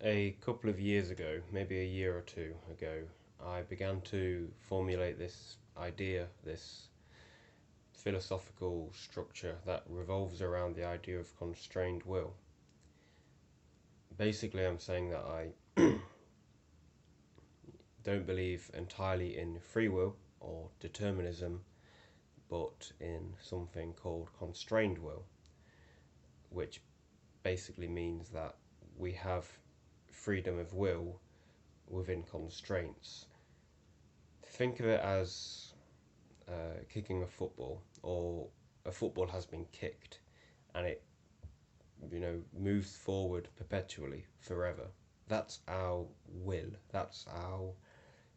A couple of years ago, maybe a year or two ago, I began to formulate this idea, this philosophical structure that revolves around the idea of constrained will. Basically, I'm saying that I don't believe entirely in free will or determinism, but in something called constrained will, which basically means that we have freedom of will within constraints. Think of it as kicking a football, or a football has been kicked and it moves forward perpetually forever. That's our will. That's our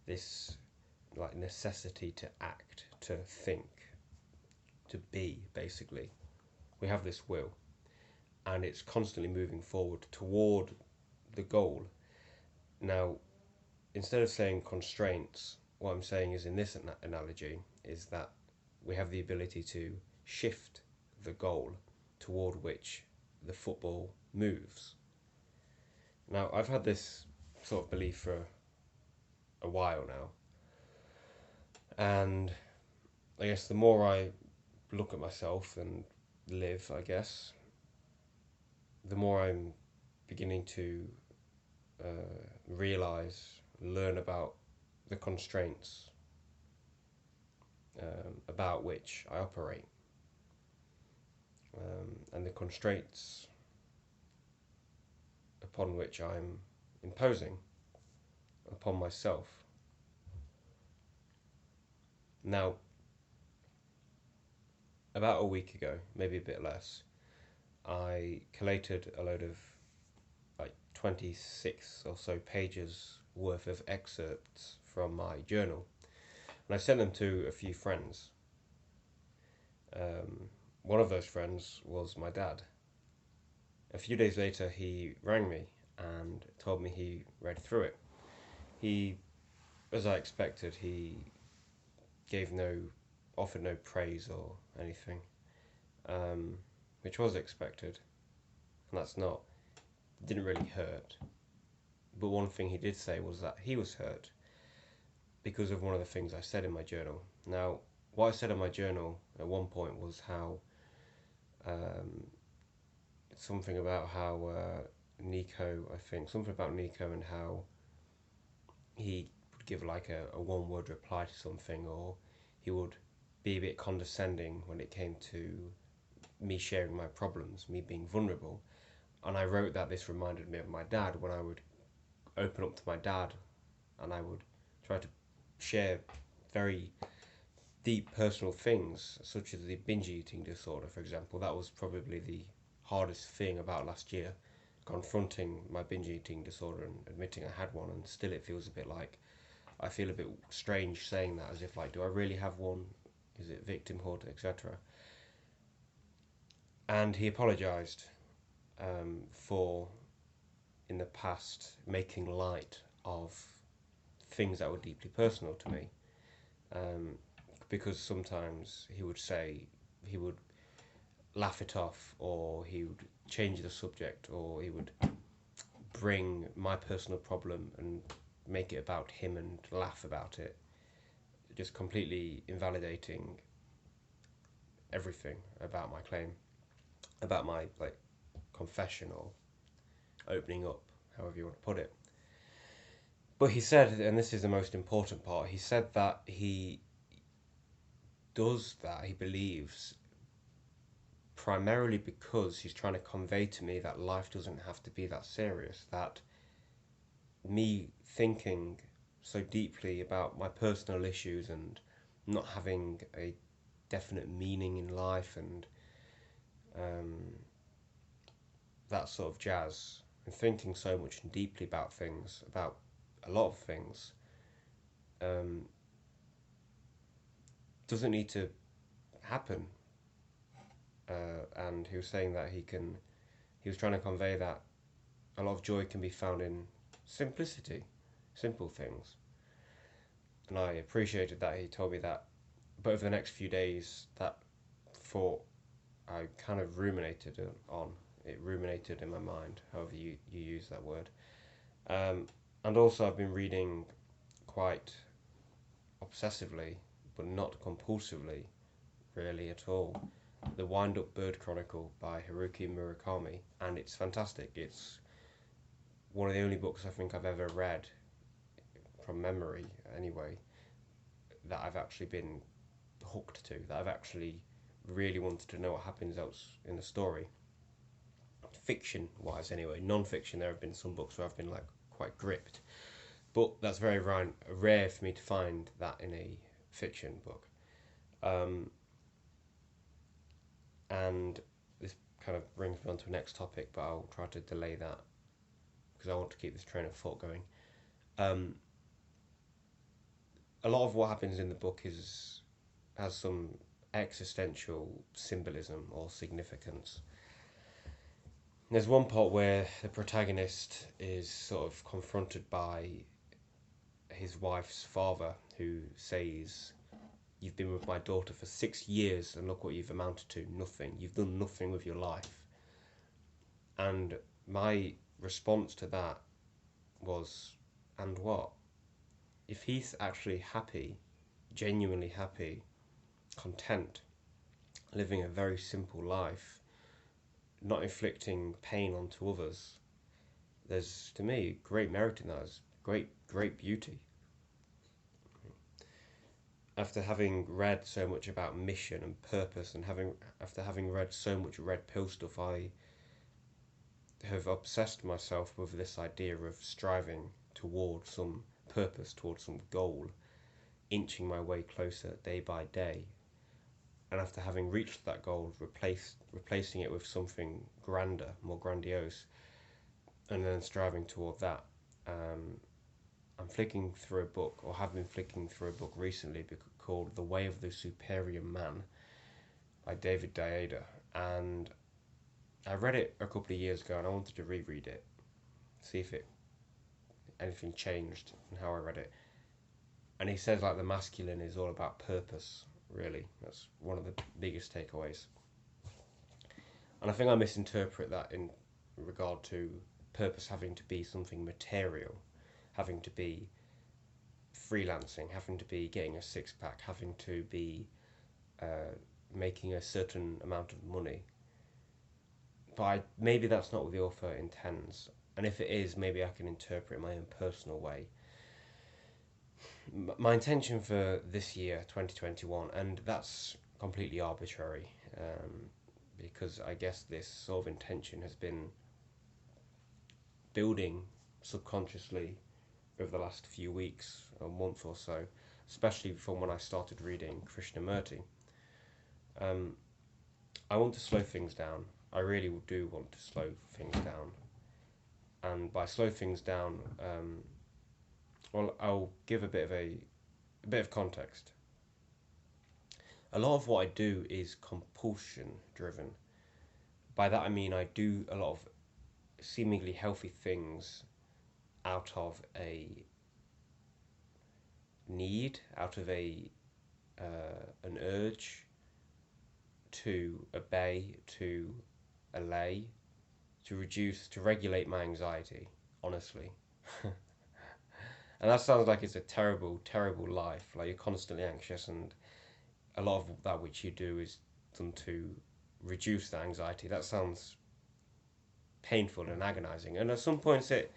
this like necessity to act, to think, to be. Basically, we have this will, and it's constantly moving forward toward the goal. Now, instead of saying constraints, what I'm saying is in this analogy is that we have the ability to shift the goal toward which the football moves. Now, I've had this sort of belief for a while now, and I guess the more I look at myself and live, I guess, the more I'm beginning to realize, learn about the constraints about which I operate, and the constraints upon which I'm imposing upon myself. Now, about a week ago, maybe a bit less, I collated a load of like 26 or so pages worth of excerpts from my journal, and I sent them to a few friends. One of those friends was my dad. A few days later, he rang me and told me he read through it. He, as I expected, he gave no, offered no praise or anything, which was expected, and that's not, didn't really hurt. But one thing he did say was that he was hurt because of one of the things I said in my journal. Now, what I said in my journal at one point was how something about how Nico, I think, something about Nico and how he would give like a one word reply to something, or he would be a bit condescending when it came to me sharing my problems, me being vulnerable. And I wrote that this reminded me of my dad when I would open up to my dad and I would try to share very deep personal things, such as the binge eating disorder, for example. That was probably the hardest thing about last year, confronting my binge eating disorder and admitting I had one. And still, it feels a bit like I feel a bit strange saying that, as if like, do I really have one? Is it victimhood, etc.? And he apologised for, in the past, making light of things that were deeply personal to me. Because sometimes he would say, he would laugh it off, or he would change the subject, or he would bring my personal problem and make it about him and laugh about it, just completely invalidating everything about my claim, about my like confession or opening up, however you want to put it. But he said, and this is the most important part, he said that he does that, he believes, primarily because he's trying to convey to me that life doesn't have to be that serious, that me thinking so deeply about my personal issues and not having a definite meaning in life and that sort of jazz, and thinking so much and deeply about things, about a lot of things, doesn't need to happen. And he was saying that he was trying to convey that a lot of joy can be found in simplicity, simple things. And I appreciated that he told me that. But over the next few days, that thought I kind of ruminated on. It ruminated in my mind, however you use that word. And also, I've been reading quite obsessively, but not compulsively, really at all, The Wind Up Bird Chronicle by Haruki Murakami, and it's fantastic. It's one of the only books I think I've ever read, from memory anyway, that I've actually been hooked to, that I've actually really wanted to know what happens else in the story. Fiction wise, anyway. Non fiction, there have been some books where I've been like quite gripped, but that's very rare for me to find that in a fiction book. Um, and this kind of brings me on to the next topic, but I'll try to delay that because I want to keep this train of thought going. Um, a lot of what happens in the book has some existential symbolism or significance. There's one part where the protagonist is sort of confronted by his wife's father, who says, "You've been with my daughter for 6 years and look what you've amounted to, nothing. You've done nothing with your life." And my response to that was, and what? If he's actually happy, genuinely happy, content, living a very simple life, not inflicting pain onto others, there's, to me, great merit in that. There's great beauty. After having read so much about mission and purpose, and after having read so much red pill stuff, I have obsessed myself with this idea of striving towards some purpose, towards some goal, inching my way closer day by day. And after having reached that goal, replacing it with something grander, more grandiose, and then striving toward that. I'm flicking through a book, or have been flicking through a book recently, called The Way of the Superior Man by David Deida, and I read it a couple of years ago, and I wanted to reread it, see if anything changed in how I read it. And he says like the masculine is all about purpose. Really, that's one of the biggest takeaways. And I think I misinterpret that in regard to purpose having to be something material, having to be freelancing, having to be getting a six pack, having to be making a certain amount of money. But maybe that's not what the author intends. And if it is, maybe I can interpret it in my own personal way. My intention for this year, 2021, and that's completely arbitrary, because I guess this sort of intention has been building subconsciously over the last few weeks, a month or so, especially from when I started reading Krishnamurti. I want to slow things down. I really do want to slow things down. And by slow things down, well, I'll give a bit of context. A lot of what I do is compulsion driven. By that I mean I do a lot of seemingly healthy things out of a need, out of an urge to obey, to allay, to reduce, to regulate my anxiety, honestly. And that sounds like it's a terrible, terrible life. Like you're constantly anxious, and a lot of that which you do is done to reduce the anxiety. That sounds painful and agonizing, and at some points it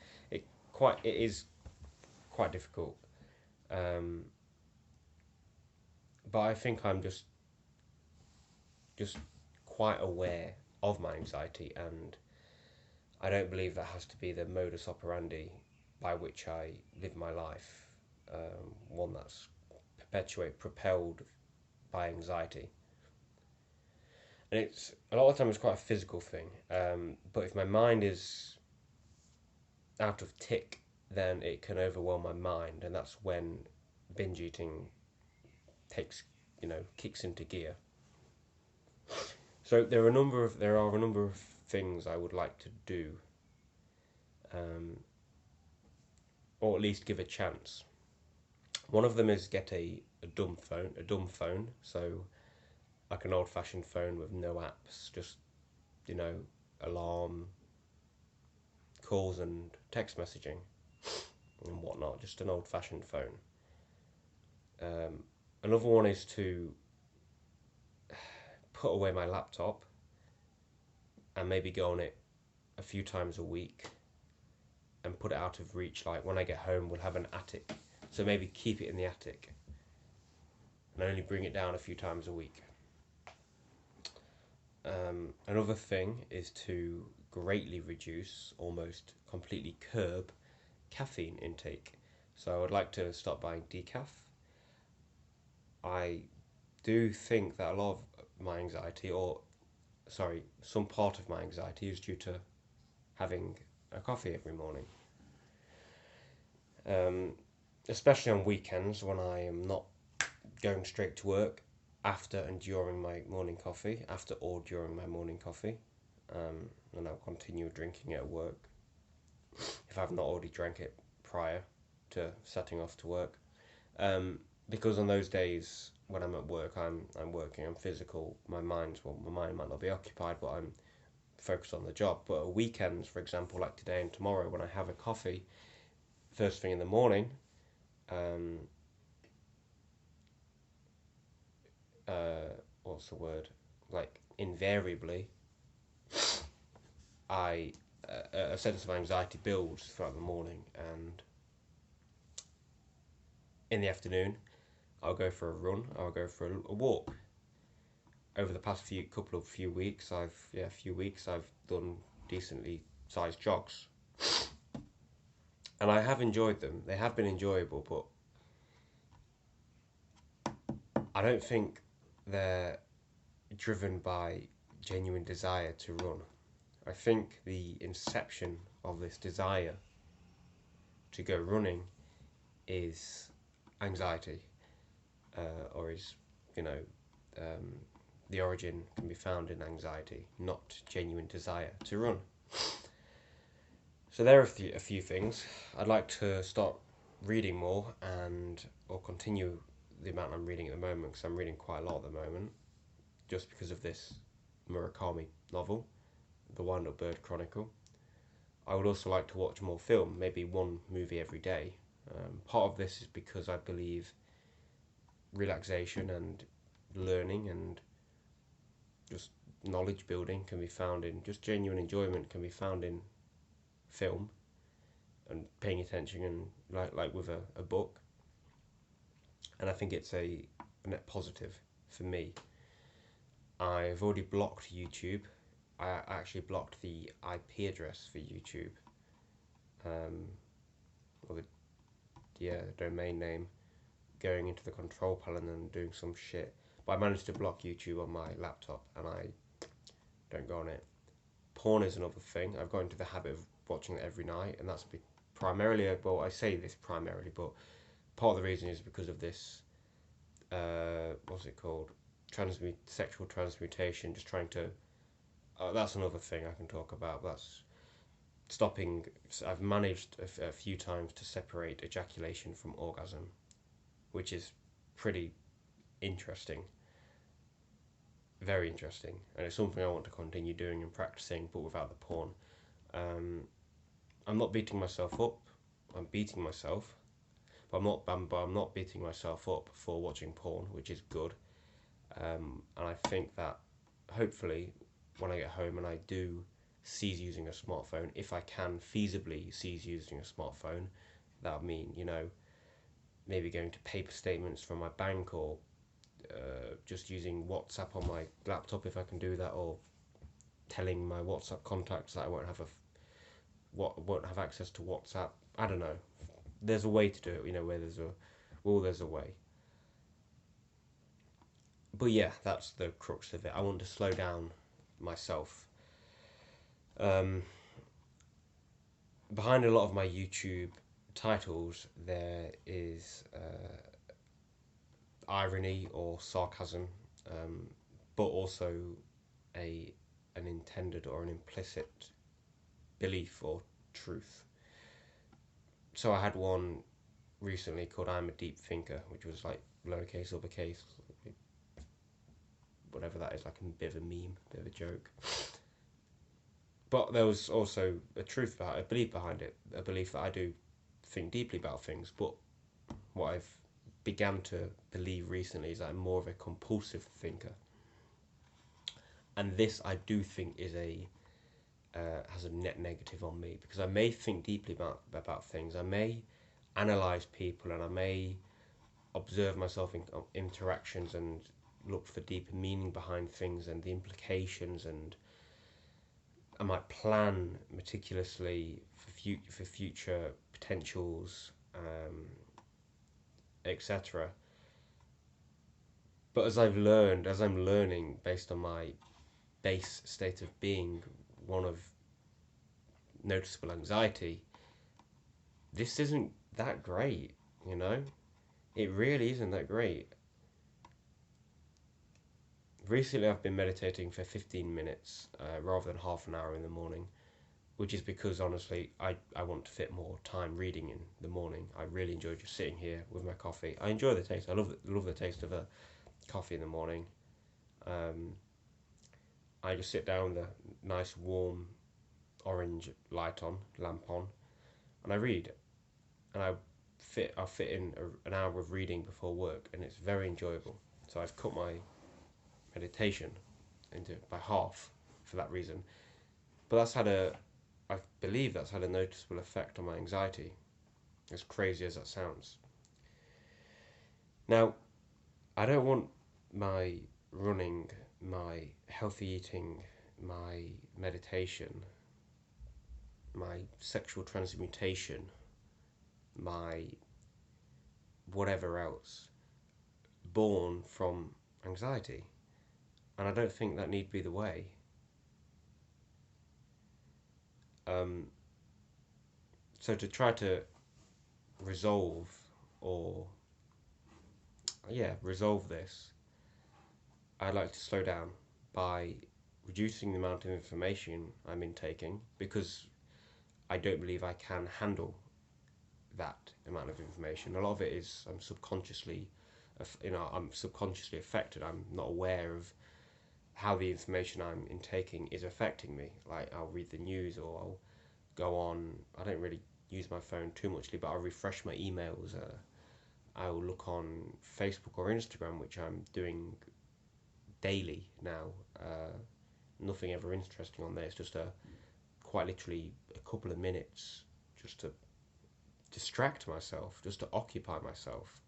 is quite difficult. Um, but I think I'm just quite aware of my anxiety, and I don't believe that has to be the modus operandi by which I live my life. One that's propelled by anxiety. And it's a lot of the time it's quite a physical thing. But if my mind is out of tick, then it can overwhelm my mind, and that's when binge eating kicks into gear. So there are a number of things I would like to do, or at least give a chance. One of them is get a dumb phone, so like an old-fashioned phone with no apps, just alarm, calls, and text messaging. and whatnot, just an old-fashioned phone. Another one is to put away my laptop and maybe go on it a few times a week and put it out of reach. Like when I get home, we'll have an attic, so maybe keep it in the attic and only bring it down a few times a week. Another thing is to greatly reduce, almost completely curb, caffeine intake. So I would like to stop buying decaf. I do think that a lot of my anxiety, or sorry, some part of my anxiety is due to having a coffee every morning. Especially on weekends when I am not going straight to work after and during my morning coffee, after or during my morning coffee, and I'll continue drinking it at work if I've not already drank it prior to setting off to work. Because on those days when I'm at work, I'm working, I'm physical. My mind might not be occupied, but I'm focused on the job. But at weekends, for example, like today and tomorrow, when I have a coffee first thing in the morning, what's the word? Like invariably, I a sense of anxiety builds throughout the morning, and in the afternoon, I'll go for a run. I'll go for a walk. Over the past few weeks, I've done decently sized jogs, and I have enjoyed them. They have been enjoyable, but I don't think they're driven by genuine desire to run. I think the inception of this desire to go running is anxiety, or is, you know, um, the origin can be found in anxiety, not genuine desire to run. So there are a few things. I'd like to start reading more or continue the amount I'm reading at the moment, because I'm reading quite a lot at the moment, just because of this Murakami novel, The Wind-Up Bird Chronicle. I would also like to watch more film, maybe one movie every day. Part of this is because I believe relaxation and learning and just knowledge building can be found in, just genuine enjoyment can be found in film and paying attention, and like with a book. And I think it's a net positive for me. I've already blocked YouTube. I actually blocked the IP address for YouTube, or the domain name, going into the control panel and doing some shit. But I managed to block YouTube on my laptop, and I don't go on it. Porn is another thing. I've got into the habit of watching it every night, and that's primarily, well, I say this primarily, but part of the reason is because of this, what's it called? Sexual transmutation, just trying to, that's another thing I can talk about. That's stopping. I've managed a few times to separate ejaculation from orgasm, which is pretty interesting, very interesting, and it's something I want to continue doing and practicing, but without the porn. I'm not beating myself up. I'm beating myself, but I'm not beating myself up for watching porn, which is good. And I think that hopefully, when I get home and I do cease using a smartphone, if I can feasibly cease using a smartphone, that would mean, maybe going to paper statements from my bank, or just using WhatsApp on my laptop if I can do that, or telling my WhatsApp contacts that I won't have access to WhatsApp. I don't know. There's a way to do it, where there's a way. But yeah, that's the crux of it. I want to slow down myself. Behind a lot of my YouTube titles, there is irony or sarcasm, but also an intended or an implicit belief or truth. So I had one recently called "I'm a Deep Thinker," which was like lowercase, uppercase, whatever that is, like a bit of a meme, bit of a joke. But there was also a truth behind it, a belief behind it, a belief that I do think deeply about things, but what I've began to believe recently is that I'm more of a compulsive thinker, and this I do think is a has a net negative on me, because I may think deeply about things, I may analyze people, and I may observe myself in interactions and look for deeper meaning behind things and the implications, and I might plan meticulously for future potentials, etc. But as I'm learning based on my base state of being, one of noticeable anxiety, this isn't that great, you know? It really isn't that great. Recently, I've been meditating for 15 minutes rather than half an hour in the morning, which is because honestly, I want to fit more time reading in the morning. I really enjoy just sitting here with my coffee. I enjoy the taste. I love the taste of a coffee in the morning. Um, I just sit down with a nice warm orange lamp on, and I read. And I'll fit in an hour of reading before work, and it's very enjoyable. So I've cut my meditation into by half for that reason. But I believe that's had a noticeable effect on my anxiety, as crazy as that sounds. Now, I don't want my running, my healthy eating, my meditation, my sexual transmutation, my whatever else, born from anxiety. And I don't think that need be the way. Um, so to try to resolve or resolve this, I'd like to slow down by reducing the amount of information I'm intaking, because I don't believe I can handle that amount of information. A lot of it is I'm subconsciously affected. I'm not aware of how the information I'm intaking is affecting me. Like, I'll read the news, or I'll go on. I don't really use my phone too muchly, but I'll refresh my emails. I'll look on Facebook or Instagram, which I'm doing daily now. Nothing ever interesting on there. It's just quite literally a couple of minutes just to distract myself, just to occupy myself.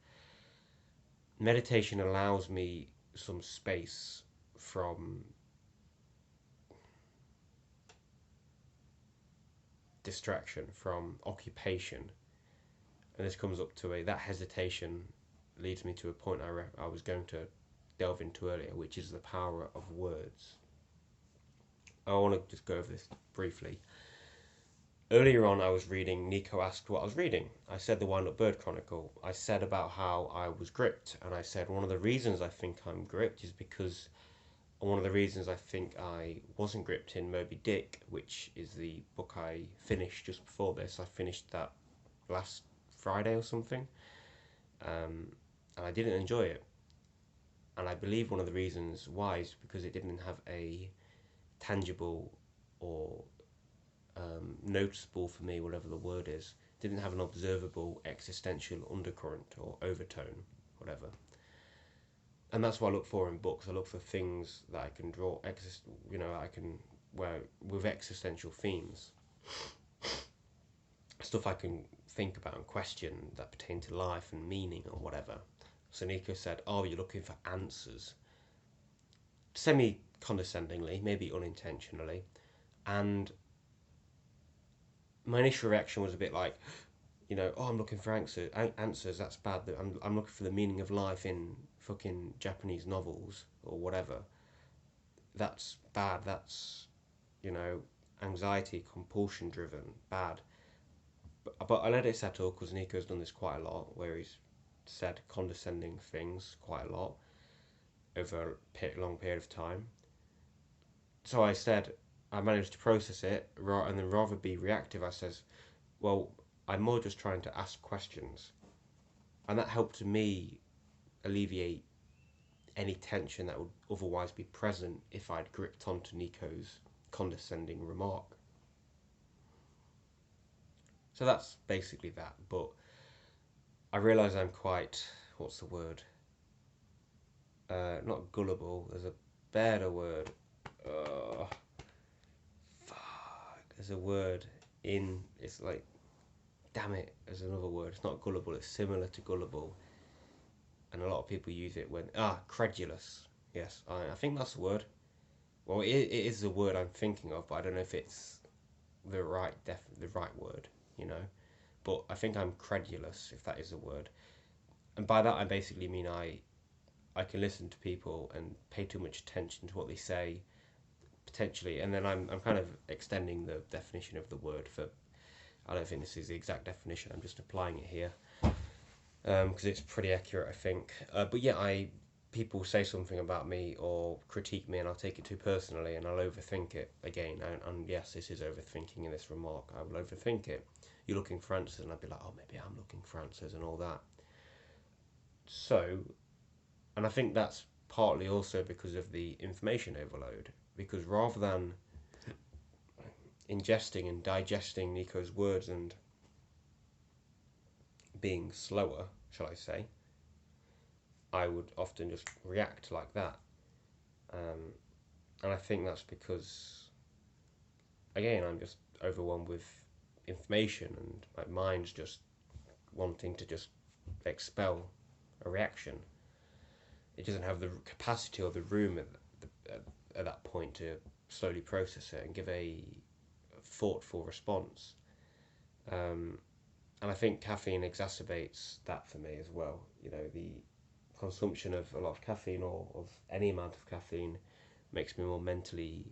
Meditation allows me some space from distraction, from occupation, and this comes up to that hesitation leads me to a point I was going to delve into earlier, which is the power of words. I want to just go over this briefly. Earlier on, I was reading, Nico asked what I was reading. I said The Wind Up Bird Chronicle. I said about how I was gripped, and I said one of the reasons I think I'm gripped is because one of the reasons I think I wasn't gripped in Moby Dick, which is the book I finished just before this. I finished that last Friday or something, and I didn't enjoy it. And I believe one of the reasons why is because it didn't have a tangible or noticeable for me, whatever the word is, didn't have an observable existential undercurrent or overtone, whatever. And that's what I look for in books. I look for things that I can draw, with existential themes, stuff I can think about and question that pertain to life and meaning or whatever. So Nico said, "Oh, you're looking for answers," semi-condescendingly, maybe unintentionally, and my initial reaction was a bit like, "Oh, I'm looking for answers. That's bad. I'm looking for the meaning of life in fucking Japanese novels or whatever. That's bad. That's, anxiety, compulsion driven, bad." But I let it settle, because Nico's done this quite a lot, where he's said condescending things quite a lot over a long period of time. So I managed to process it, and then rather be reactive, I says, well, I'm more just trying to ask questions. And that helped me alleviate any tension that would otherwise be present if I'd gripped onto Nico's condescending remark. So that's basically that. But I realise I'm quite, what's the word? Not gullible. There's a better word. Uh, there's a word in. It's like, damn it. There's another word. It's not gullible. It's similar to gullible, and a lot of people use it when credulous. Yes, I think that's the word. Well, it is the word I'm thinking of, but I don't know if it's the right word. You know, but I think I'm credulous, if that is a word. And by that I basically mean I can listen to people and pay too much attention to what they say potentially, and then I'm kind of extending the definition of the word for. I don't think this is the exact definition. I'm just applying it here because it's pretty accurate, I think. But yeah, people say something about me or critique me, and I'll take it too personally, and I'll overthink it again. And yes, this is overthinking in this remark. I will overthink it. You're looking for answers, and I'd be like, oh, maybe I'm looking for answers and all that. So, and I think that's partly also because of the information overload. Because rather than ingesting and digesting Nico's words and being slower, shall I say, I would often just react like that. And I think that's because, again, I'm just overwhelmed with information and my mind's just wanting to just expel a reaction. It doesn't have the capacity or the room at that point to slowly process it and give a thoughtful response. And I think caffeine exacerbates that for me as well. You know, the consumption of a lot of caffeine or of any amount of caffeine makes me more mentally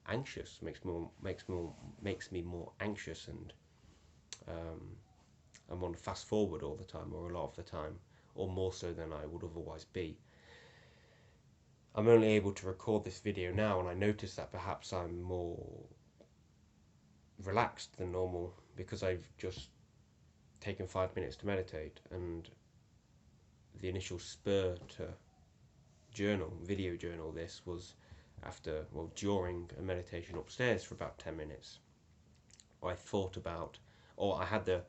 anxious. Makes me more anxious, and I want to fast forward all the time or a lot of the time, or more so than I would otherwise be. I'm only able to record this video now, and I notice that perhaps I'm more relaxed than normal because I've just taken 5 minutes to meditate, and the initial spur to video journal this was during a meditation upstairs for about 10 minutes. I thought about, or I had the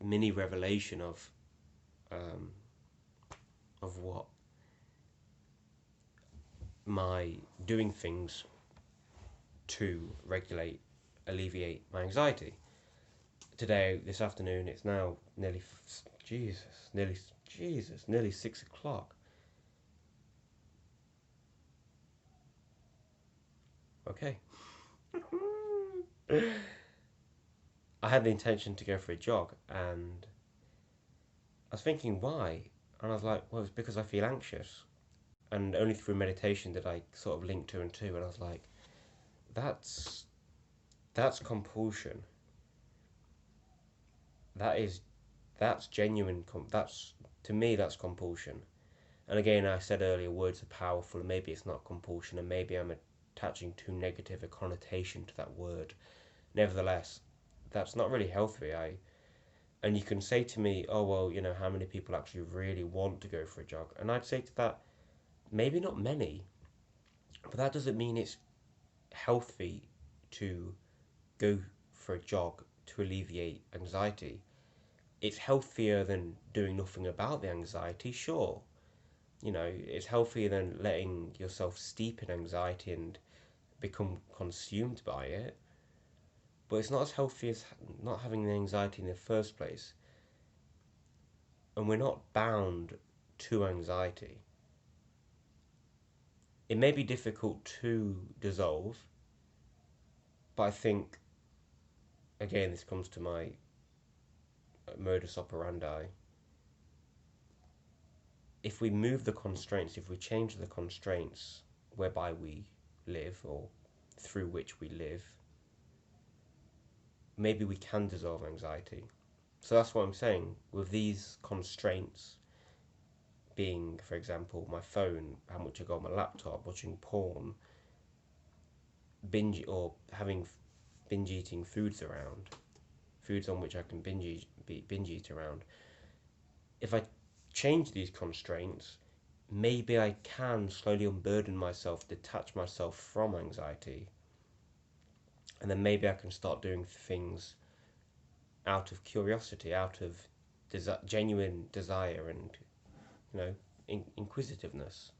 mini revelation of what my doing things to alleviate my anxiety. This afternoon, it's now nearly 6 o'clock. Okay. I had the intention to go for a jog, and I was thinking why, and I was like, well, it's because I feel anxious. And only through meditation did I sort of link two and two, and I was like, that's compulsion. That's genuine. To me, that's compulsion. And again, I said earlier, words are powerful, and maybe it's not compulsion, and maybe I'm attaching too negative a connotation to that word. Nevertheless, that's not really healthy. And you can say to me, oh well, you know, how many people actually really want to go for a jog? And I'd say to that, maybe not many, but that doesn't mean it's healthy to go for a jog to alleviate anxiety. It's healthier than doing nothing about the anxiety, sure. You know, it's healthier than letting yourself steep in anxiety and become consumed by it. But it's not as healthy as not having the anxiety in the first place. And we're not bound to anxiety. It may be difficult to dissolve, but I think, again, this comes to my modus operandi. If we move the constraints, if we change the constraints whereby we live or through which we live, maybe we can dissolve anxiety. So that's what I'm saying. With these constraints being, for example, my phone, how much I got on my laptop, watching porn, having binge eating foods on which I can binge eat around. If I change these constraints, maybe I can slowly unburden myself, detach myself from anxiety, and then maybe I can start doing things out of curiosity, out of genuine desire and, you know, inquisitiveness,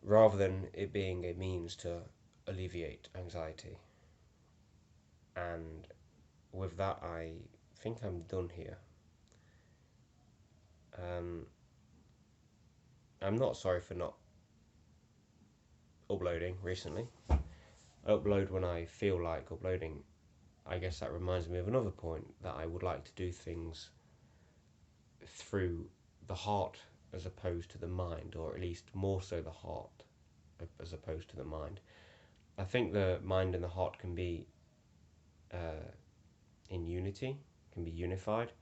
rather than it being a means to alleviate anxiety. And with that, I think I'm done here. I'm not sorry for not uploading recently. I upload when I feel like uploading. I guess that reminds me of another point, that I would like to do things through the heart as opposed to the mind, or at least more so the heart as opposed to the mind. I think the mind and the heart can be in unity, can be unified.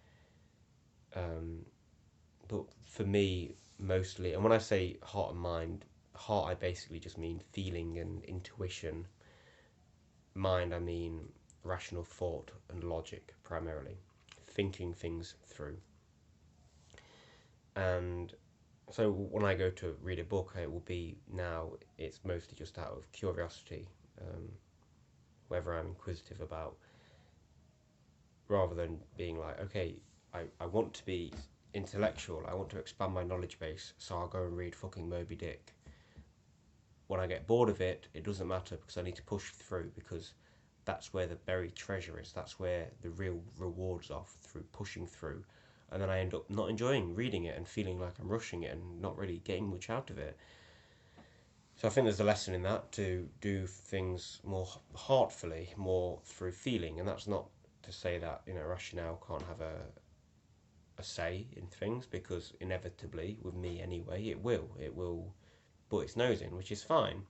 But for me, mostly, and when I say heart and mind, heart I basically just mean feeling and intuition. Mind I mean rational thought and logic, primarily, thinking things through. And so when I go to read a book, it will be, now it's mostly just out of curiosity, whether I'm inquisitive about, rather than being like, okay, I want to be intellectual, I want to expand my knowledge base, so I'll go and read fucking Moby Dick. When I get bored of it, it doesn't matter, because I need to push through, because that's where the buried treasure is, that's where the real rewards are, through pushing through. And then I end up not enjoying reading it and feeling like I'm rushing it and not really getting much out of it. So I think there's a lesson in that, to do things more heartfully, more through feeling. And that's not to say that, you know, rationale can't have a say in things, because inevitably, with me anyway, it will put its nose in, which is fine,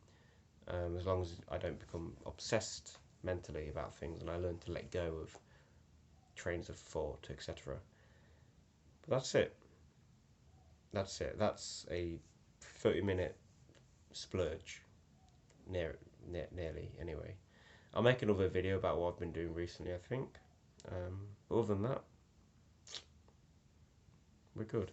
as long as I don't become obsessed mentally about things and I learn to let go of trains of thought, etc. But that's it. That's a 30-minute splurge, nearly anyway. I'll make another video about what I've been doing recently, I think. Other than that, we're good.